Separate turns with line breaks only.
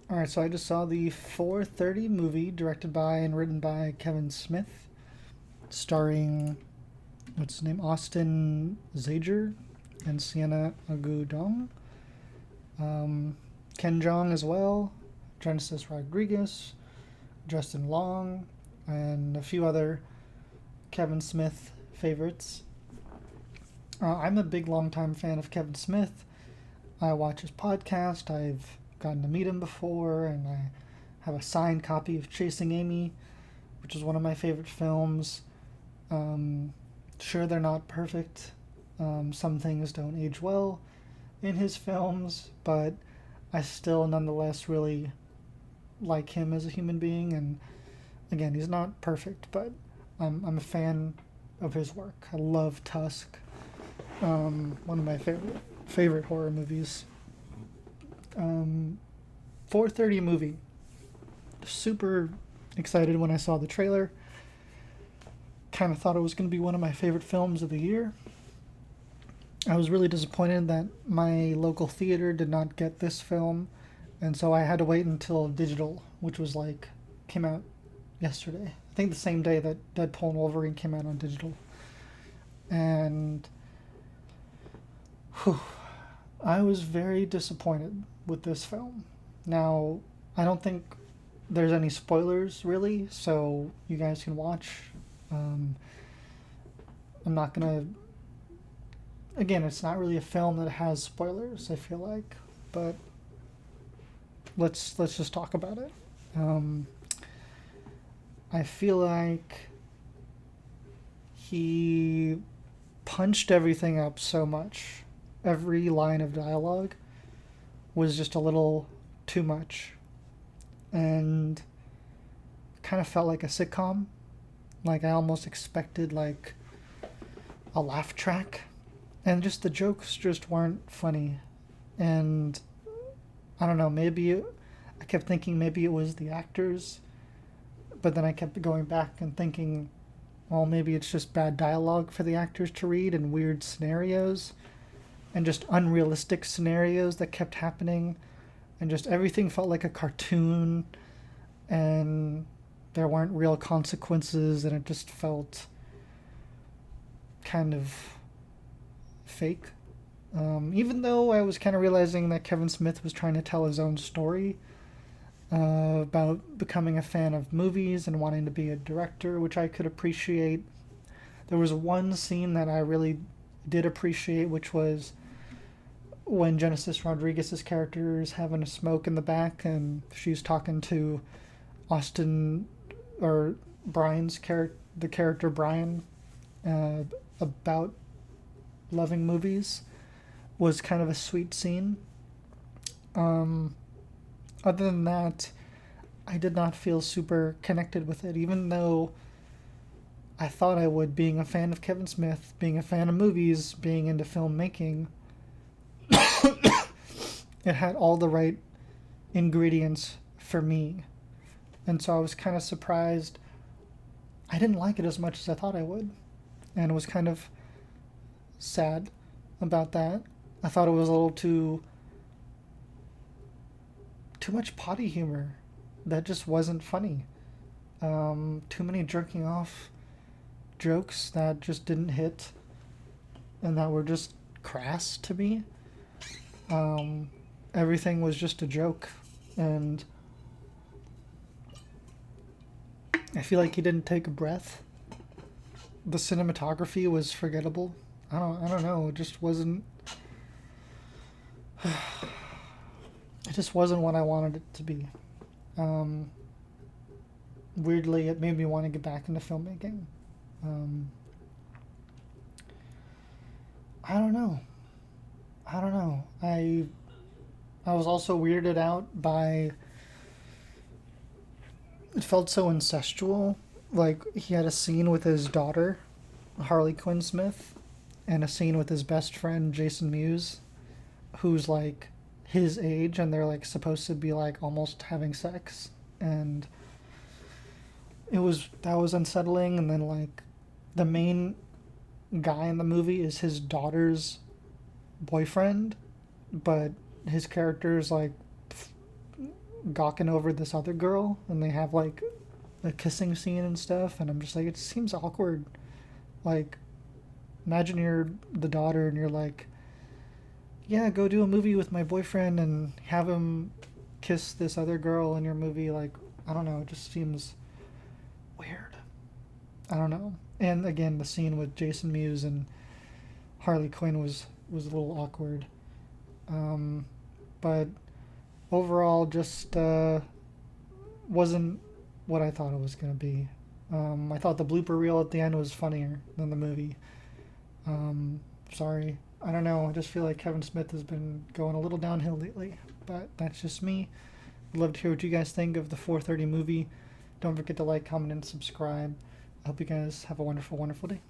All right, so I just saw the 4:30 movie directed by and written by Kevin Smith, starring what's his name, Austin Zajur and Siena Agudong, um, Ken Jeong as well, Genesis Rodriguez, Justin Long, and a few other Kevin Smith favorites. I'm a big longtime fan of Kevin Smith. I watch his podcast. I've gotten to meet him before, and I have a signed copy of Chasing Amy, which is one of my favorite films. Um, sure, they're not perfect. Some things don't age well in his films, but I still nonetheless really like him as a human being. And again, he's not perfect, but I'm a fan of his work. I love Tusk, one of my favorite horror movies. Um, 4:30 movie. Super excited when I saw the trailer. Kind of thought it was going to be one of my favorite films of the year. I was really disappointed that my local theater did not get this film, and so I had to wait until digital, which was like came out yesterday. I think the same day that Deadpool and Wolverine came out on digital. And whew, I was very disappointed with this film. Now, I don't think there's any spoilers really, so you guys can watch. Um, I'm not gonna. Again, it's not really a film that has spoilers. I feel like, but let's just talk about it. Um, I feel like he punched everything up so much. Every line of dialogue was just a little too much, and kind of felt like a sitcom. Like I almost expected like a laugh track, and just the jokes just weren't funny. And I don't know, I kept thinking maybe it was the actors, but then I kept going back and thinking, well, maybe it's just bad dialogue for the actors to read and weird scenarios and just unrealistic scenarios that kept happening, and just everything felt like a cartoon, and there weren't real consequences, and it just felt kind of fake. Even though I was kind of realizing that Kevin Smith was trying to tell his own story about becoming a fan of movies and wanting to be a director, which I could appreciate. There was one scene that I really did appreciate, which was when Genesis Rodriguez's character is having a smoke in the back and she's talking to Austin or Brian's character, the character Brian, uh, about loving movies, was kind of a sweet scene. Um, Other than that, I did not feel super connected with it, even though I thought I would, being a fan of Kevin Smith, being a fan of movies, being into filmmaking. It had all the right ingredients for me. And so I was kind of surprised. I didn't like it as much as I thought I would. And was kind of sad about that. I thought it was a little too much potty humor that just wasn't funny. Too many jerking off jokes that just didn't hit and that were just crass to me. Um, Everything was just a joke, and I feel like he didn't take a breath. The cinematography was forgettable. I don't know. It just wasn't. It just wasn't what I wanted it to be. Um, Weirdly, it made me want to get back into filmmaking. Um, I don't know. I don't know. I was also weirded out by, it felt so incestual. Like he had a scene with his daughter, Harley Quinn Smith, and a scene with his best friend Jason Mewes, who's like his age, and they're like supposed to be like almost having sex, and that was unsettling. And then like the main guy in the movie is his daughter's boyfriend, but his character is like gawking over this other girl, and they have like a kissing scene and stuff, and I'm just like, it seems awkward. Like, imagine you're the daughter and you're like, yeah, go do a movie with my boyfriend and have him kiss this other girl in your movie. Like, I don't know, it just seems weird. I don't know. And again, the scene with Jason Mewes and Harley Quinn was a little awkward. But overall, just wasn't what I thought it was going to be. I thought the blooper reel at the end was funnier than the movie. Sorry. I don't know. I just feel like Kevin Smith has been going a little downhill lately. But that's just me. I'd love to hear what you guys think of the 4:30 movie. Don't forget to like, comment, and subscribe. I hope you guys have a wonderful, wonderful day.